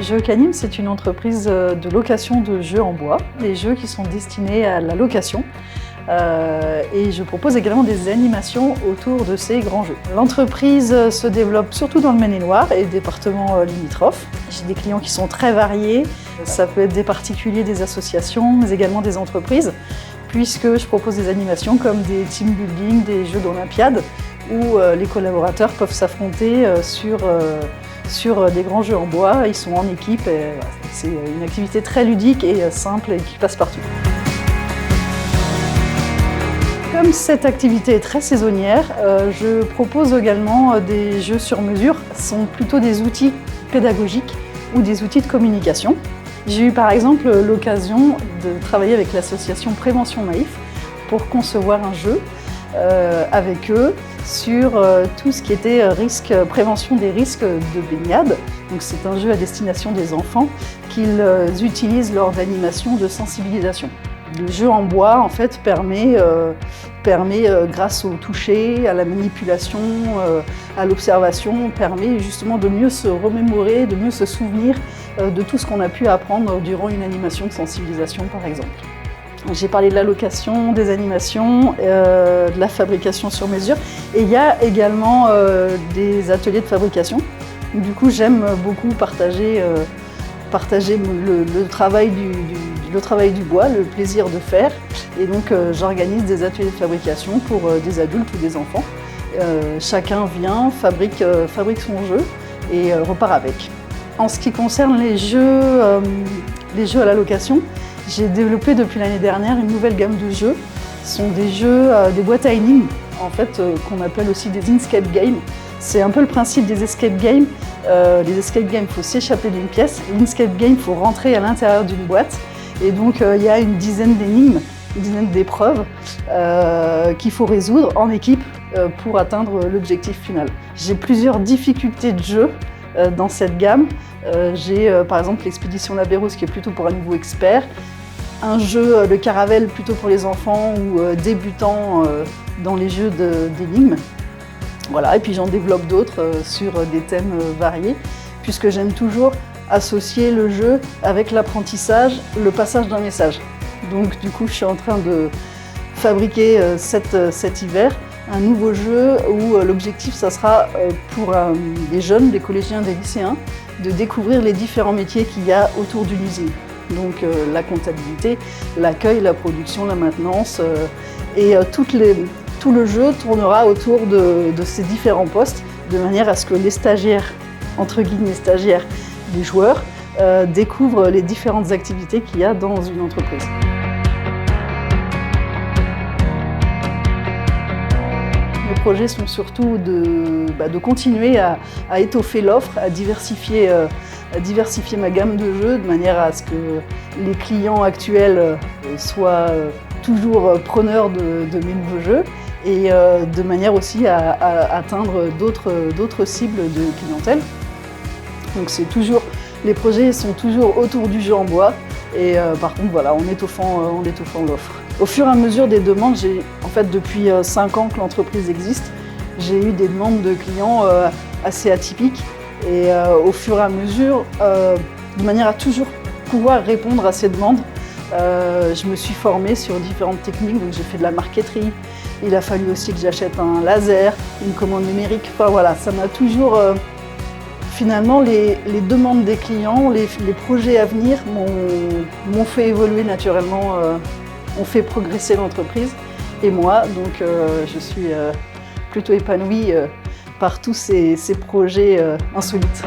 Jeux Canim, c'est une entreprise de location de jeux en bois, des jeux qui sont destinés à la location. Et je propose également des animations autour de ces grands jeux. L'entreprise se développe surtout dans le Maine-et-Loire et départements limitrophes. J'ai des clients qui sont très variés. Ça peut être des particuliers, des associations, mais également des entreprises, puisque je propose des animations comme des team building, des jeux d'Olympiade, où les collaborateurs peuvent s'affronter sur des grands jeux en bois. Ils sont en équipe. C'est une activité très ludique et simple et qui passe partout. Comme cette activité est très saisonnière, je propose également des jeux sur mesure. Ce sont plutôt des outils pédagogiques ou des outils de communication. J'ai eu par exemple l'occasion de travailler avec l'association Prévention Naïf pour concevoir un jeu avec eux sur tout ce qui était prévention des risques de baignade. Donc c'est un jeu à destination des enfants qu'ils utilisent lors d'animations de sensibilisation. Le jeu en bois en fait permet grâce au toucher, à la manipulation, à l'observation, permet justement de mieux se remémorer, de mieux se souvenir de tout ce qu'on a pu apprendre durant une animation de sensibilisation par exemple. J'ai parlé de la location, des animations, de la fabrication sur mesure et il y a également des ateliers de fabrication. Du coup j'aime beaucoup partager le travail du bois, le plaisir de faire. Et donc j'organise des ateliers de fabrication pour des adultes ou des enfants. Chacun vient, fabrique son jeu et repart avec. En ce qui concerne les jeux à la location, j'ai développé depuis l'année dernière une nouvelle gamme de jeux. Ce sont des jeux, des boîtes à énigmes, en fait, qu'on appelle aussi des escape games. C'est un peu le principe des escape games. Les escape games, il faut s'échapper d'une pièce. L'escape game, il faut rentrer à l'intérieur d'une boîte. Et donc, il y a une dizaine d'énigmes, une dizaine d'épreuves qu'il faut résoudre en équipe pour atteindre l'objectif final. J'ai plusieurs difficultés de jeu dans cette gamme. J'ai par exemple l'expédition Labéros qui est plutôt pour un niveau expert. Un jeu, le Caravelle, plutôt pour les enfants ou débutants dans les jeux d'énigmes. Voilà, et puis j'en développe d'autres sur des thèmes variés, puisque j'aime toujours associer le jeu avec l'apprentissage, le passage d'un message. Donc du coup, je suis en train de fabriquer cet hiver un nouveau jeu où l'objectif, ça sera pour des jeunes, des collégiens, des lycéens, de découvrir les différents métiers qu'il y a autour d'une usine. Donc la comptabilité, l'accueil, la production, la maintenance et tout le jeu tournera autour de ces différents postes de manière à ce que les stagiaires, entre guillemets stagiaires, les joueurs, découvrent les différentes activités qu'il y a dans une entreprise. Mes projets sont surtout de continuer à étoffer l'offre, à diversifier ma gamme de jeux de manière à ce que les clients actuels soient toujours preneurs de mes nouveaux jeux et de manière aussi à atteindre d'autres cibles de clientèle. Donc les projets sont toujours autour du jeu en bois et par contre voilà, en étoffant l'offre. Au fur et à mesure des demandes, en fait depuis 5 ans que l'entreprise existe, j'ai eu des demandes de clients assez atypiques et au fur et à mesure, de manière à toujours pouvoir répondre à ces demandes, je me suis formée sur différentes techniques, donc j'ai fait de la marqueterie. Il a fallu aussi que j'achète un laser, une commande numérique. Enfin voilà, ça m'a toujours... finalement, les demandes des clients, les projets à venir m'ont fait évoluer naturellement, ont fait progresser l'entreprise et moi. Donc je suis plutôt épanouie par tous ces projets insolites.